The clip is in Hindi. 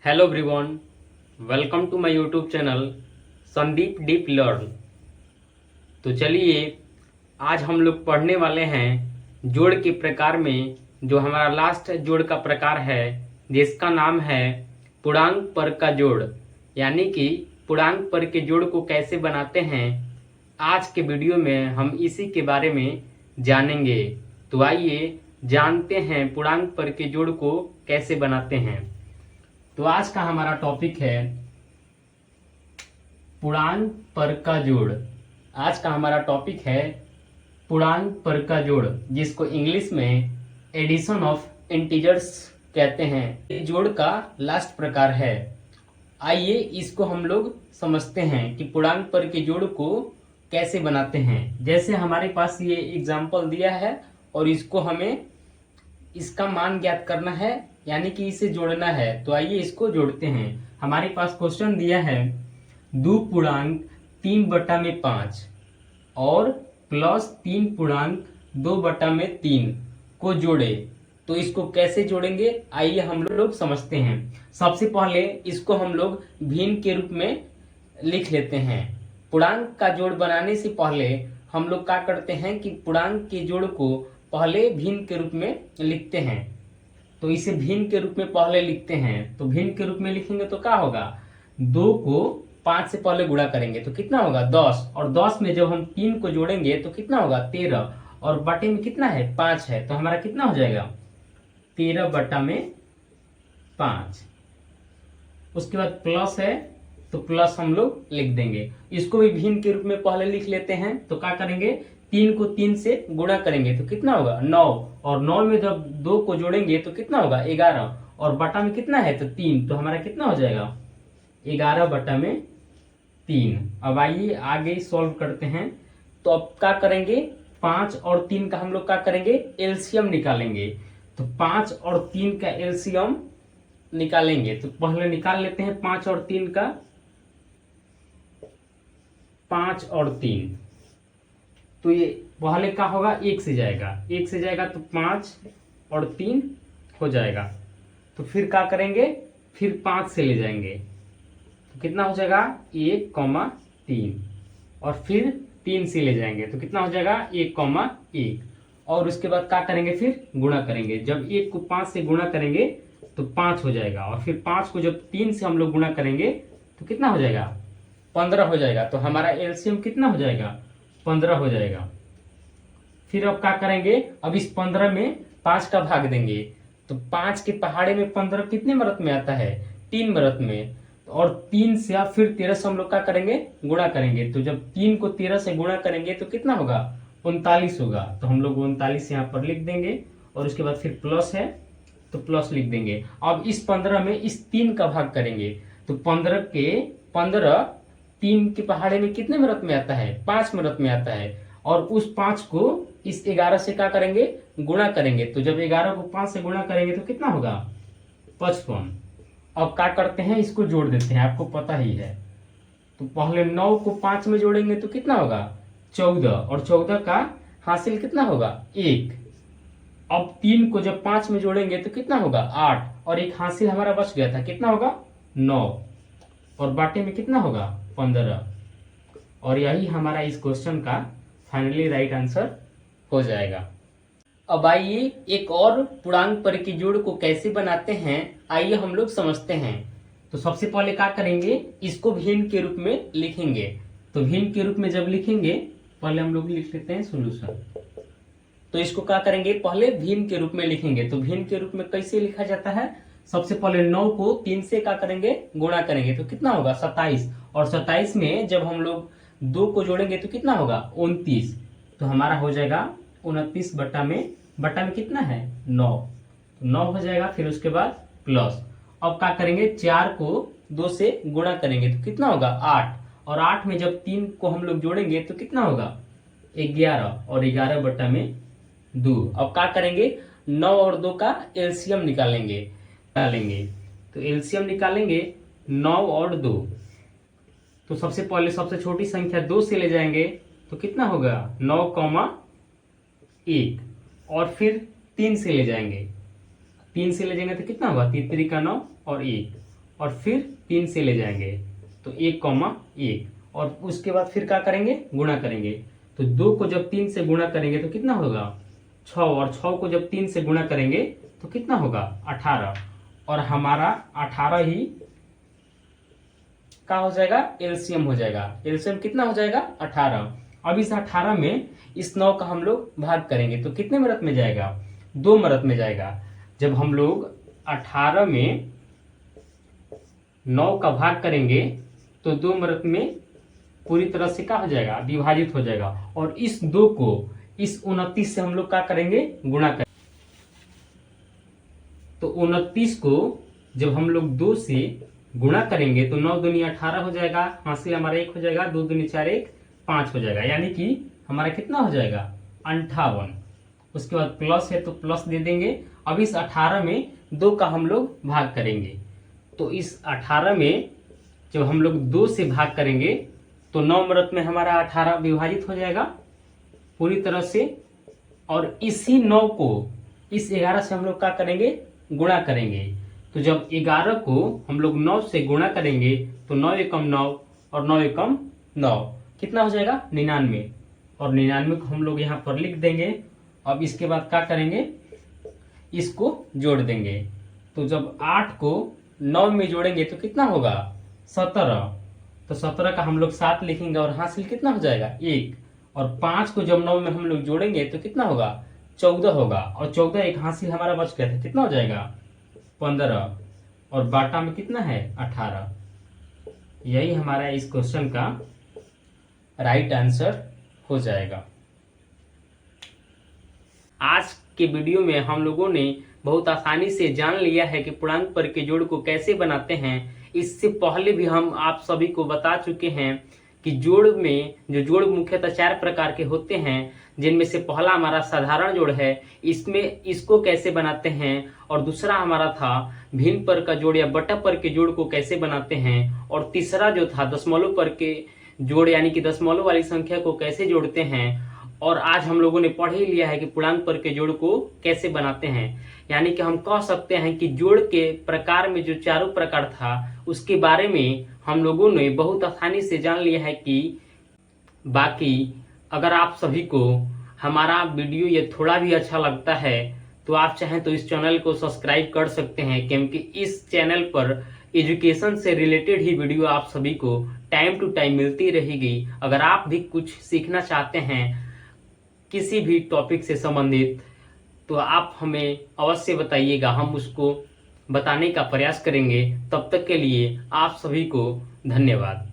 Hello everyone, welcome to my YouTube channel Sandeep deep learn. तो चलिए आज हम लोग पढ़ने वाले हैं जोड़ के प्रकार में जो हमारा लास्ट जोड़ का प्रकार है जिसका नाम है पूर्णांक पर का जोड़, यानी कि पूर्णांक पर के जोड़ को कैसे बनाते हैं। आज के वीडियो में हम इसी के बारे में जानेंगे। तो आइए जानते हैं पूर्णांक पर के जोड़ को कैसे बनाते हैं। तो आज का हमारा टॉपिक है पूर्णांक पर का जोड़। आज का हमारा टॉपिक है पूर्णांक पर का जोड़, जिसको इंग्लिश में एडिशन ऑफ इंटीजर्स कहते हैं। ये जोड़ का लास्ट प्रकार है। आइए इसको हम लोग समझते हैं कि पूर्णांक पर के जोड़ को कैसे बनाते हैं। जैसे हमारे पास ये एग्जाम्पल दिया है और इसको हमें इसका मान ज्ञात करना है, यानी कि इसे जोड़ना है। तो आइए इसको जोड़ते हैं। हमारे पास क्वेश्चन दिया है 2 पूर्णांक 3/5 और प्लस 3 पूर्णांक 2/3 को जोड़े। तो इसको कैसे जोड़ेंगे आइए हम लोग समझते हैं। सबसे पहले इसको हम लोग भिन्न के रूप में लिख लेते हैं। पूर्णांक का जोड़ बनाने से पहले हम लोग क्या करते हैं कि पूर्णांक के जोड़ को पहले भिन्न के रूप में लिखते हैं। तो इसे भिन्न के रूप में पहले लिखते हैं। तो भिन्न के रूप में लिखेंगे तो क्या होगा, 2 को 5 से पहले गुणा करेंगे तो कितना होगा 10, और 10 में जब हम 3 को जोड़ेंगे तो कितना होगा 13, और बटे में कितना है 5 है, तो हमारा कितना हो जाएगा 13/5। उसके बाद प्लस है तो प्लस हम लोग लिख देंगे। इसको भी भिन्न के रूप में पहले लिख लेते हैं। तो क्या करेंगे, 3 को 3 से गुणा करेंगे तो कितना होगा 9, और 9 में जब 2 को जोड़ेंगे तो कितना होगा 11, और बटा में कितना है तो 3, तो हमारा कितना हो जाएगा 11/3। अब आइए आगे सॉल्व करते हैं। तो अब क्या करेंगे, 5 और 3 का हम लोग क्या करेंगे एलसीएम निकालेंगे। तो 5 और 3 का एलसीएम निकालेंगे। तो पहले निकाल लेते हैं 5 और 3 का। 5 और 3 तो ये पहले क्या होगा 1 से जाएगा, 1 से जाएगा तो 5 और 3 हो जाएगा। तो फिर क्या करेंगे, फिर 5 से ले जाएंगे तो कितना हो जाएगा 1,3, और फिर 3 से ले जाएंगे तो कितना हो जाएगा 1,1, और उसके बाद क्या करेंगे फिर गुणा करेंगे। जब 1 को 5 से गुणा करेंगे तो 5 हो जाएगा, और फिर 5 को जब 3 से हम लोग गुणा करेंगे तो कितना हो जाएगा 15 हो जाएगा। तो हमारा एलसीएम कितना हो जाएगा 15 हो जाएगा। फिर अब क्या करेंगे, अब इस 15 में 5 का भाग देंगे। तो 5 के पहाड़े में 15 कितने मरत में आता है 3 मरत में, और 3 से अब फिर 13 से हम लोग क्या करेंगे गुणा करेंगे। तो जब 3 को 13 से गुणा करेंगे तो कितना होगा 39 होगा। तो हम लोग 39 यहाँ पर लिख देंगे, और उसके बाद फिर प्लस है तो प्लस लिख देंगे। अब इस 15 में इस 3 का भाग करेंगे। तो 15 3 के पहाड़े में कितने मरत में आता है 5 मरत में आता है, और उस 5 को इस 11 से क्या करेंगे गुणा करेंगे। तो जब 11 को 5 से गुणा करेंगे तो कितना होगा 55। अब क्या करते हैं, इसको जोड़ देते हैं, आपको पता ही है। तो पहले 9 को 5 में जोड़ेंगे तो कितना होगा 14, और 14 का हासिल कितना होगा 1। अब 3 को जब 5 में जोड़ेंगे तो कितना होगा 8, और एक हासिल हमारा बच गया था कितना होगा 9, और बाटे में कितना होगा 15। और यही हमारा इस क्वेश्चन का फाइनली राइट आंसर हो जाएगा। अब आइए एक और पूर्णांक पर के जोड़ को कैसे बनाते हैं आइए हम लोग समझते हैं। तो सबसे पहले क्या करेंगे, इसको भिन्न के रूप में लिखेंगे। तो भिन्न के रूप में जब लिखेंगे पहले हम लोग लिख लेते हैं सोल्यूशन। तो इसको क्या करेंगे पहले भिन्न के रूप में लिखेंगे। तो भिन्न के रूप में कैसे लिखा जाता है, सबसे पहले 9 को 3 से क्या करेंगे गुणा करेंगे तो कितना होगा 27, और 27 में जब हम लोग 2 को जोड़ेंगे तो कितना होगा 29। तो हमारा हो जाएगा 29 बटा में कितना है 9, तो 9 हो जाएगा। फिर उसके बाद प्लस, अब क्या करेंगे 4 को 2 से गुणा करेंगे तो कितना होगा 8, और 8 में जब 3 को हम लोग जोड़ेंगे तो कितना होगा 11, और 11/2। अब क्या करेंगे 9 और 2 का एलसीएम निकालेंगे। तो एलसीएम निकालेंगे 9 और 2। तो सबसे पहले सबसे छोटी संख्या 2 से ले जाएंगे तो कितना होगा 9,1, और फिर 3 से ले जाएंगे। 3 से ले जाएंगे तो कितना होगा 3 3 का 9 और 1, और फिर 3 से ले जाएंगे तो 1,1 और उसके बाद फिर क्या करेंगे, गुणा करेंगे। तो 2 को जब 3 से गुणा करेंगे तो कितना होगा 6, और 6 को जब 3 से गुणा करेंगे तो कितना होगा 18, और हमारा 18 ही क्या हो जाएगा, एलसीएम हो जाएगा। एलसीएम कितना हो जाएगा 18। अब इस 18 में इस 9 का हम लोग भाग करेंगे तो कितने मरत में जाएगा, 2 मरत में जाएगा। जब हम लोग 18 में 9 का भाग करेंगे तो 2 मरत में पूरी तरह से क्या हो जाएगा, विभाजित हो जाएगा। और इस 2 को इस 29 से हम लोग क्या करेंगे, गुणा करेंगे। तो 29 को जब हम लोग 2 से गुणा करेंगे तो 9 दूनी 18 हो जाएगा, हासिल हमारा 1 हो जाएगा, 2 दूनी 4 1 5 हो जाएगा, यानी कि हमारा कितना हो जाएगा 58। उसके बाद प्लस है तो प्लस दे देंगे। अब इस 18 में 2 का हम लोग भाग करेंगे तो इस 18 में जब हम लोग 2 से भाग करेंगे तो 9 मरत में हमारा 18 विभाजित हो जाएगा पूरी तरह से। और इसी 9 को इस 11 से हम लोग क्या करेंगे, गुणा करेंगे। तो जब 11 को हम लोग 9 से गुणा करेंगे तो 9 एकम 9 और 9 एकम 9 कितना हो जाएगा 99, और 99 को हम लोग यहाँ पर लिख देंगे। अब इसके बाद क्या करेंगे, इसको जोड़ देंगे। तो जब 8 को 9 में जोड़ेंगे तो कितना होगा 17, तो 17 का हम लोग 7 लिखेंगे और हासिल कितना हो जाएगा 1, और 5 को जब 9 में हम लोग जोड़ेंगे तो कितना होगा 14 होगा, और 14 एक हासिल हमारा बच गया था, कितना हो जाएगा 15, और बाटा में कितना है 18। यही हमारा इस क्वेश्चन का राइट आंसर हो जाएगा। आज के वीडियो में हम लोगों ने बहुत आसानी से जान लिया है कि पूर्णांक पर के जोड़ को कैसे बनाते हैं। इससे पहले भी हम आप सभी को बता चुके हैं कि जोड़ में जो जोड़ मुख्यतः 4 प्रकार के होते हैं, जिनमें से पहला हमारा साधारण जोड़ है, इसमें इसको कैसे बनाते हैं, और दूसरा हमारा था भिन्न पर का जोड़ या बटा पर के जोड़ को कैसे बनाते हैं, और तीसरा जो था दशमलव पर के जोड़ यानी कि दशमलव वाली संख्या को कैसे जोड़ते हैं। और आज हम लोगों ने पढ़ ही लिया है कि पूर्णांक पर के जोड़ को कैसे बनाते हैं। यानी कि हम कह सकते हैं कि जोड़ के प्रकार में जो चारों प्रकार था उसके बारे में हम लोगों ने बहुत आसानी से जान लिया है। कि बाकी अगर आप सभी को हमारा वीडियो ये थोड़ा भी अच्छा लगता है तो आप चाहें तो इस चैनल को सब्सक्राइब कर सकते हैं, क्योंकि इस चैनल पर एजुकेशन से रिलेटेड ही वीडियो आप सभी को टाइम टू टाइम मिलती रहेगी। अगर आप भी कुछ सीखना चाहते हैं किसी भी टॉपिक से संबंधित तो आप हमें अवश्य बताइएगा, हम उसको बताने का प्रयास करेंगे। तब तक के लिए आप सभी को धन्यवाद।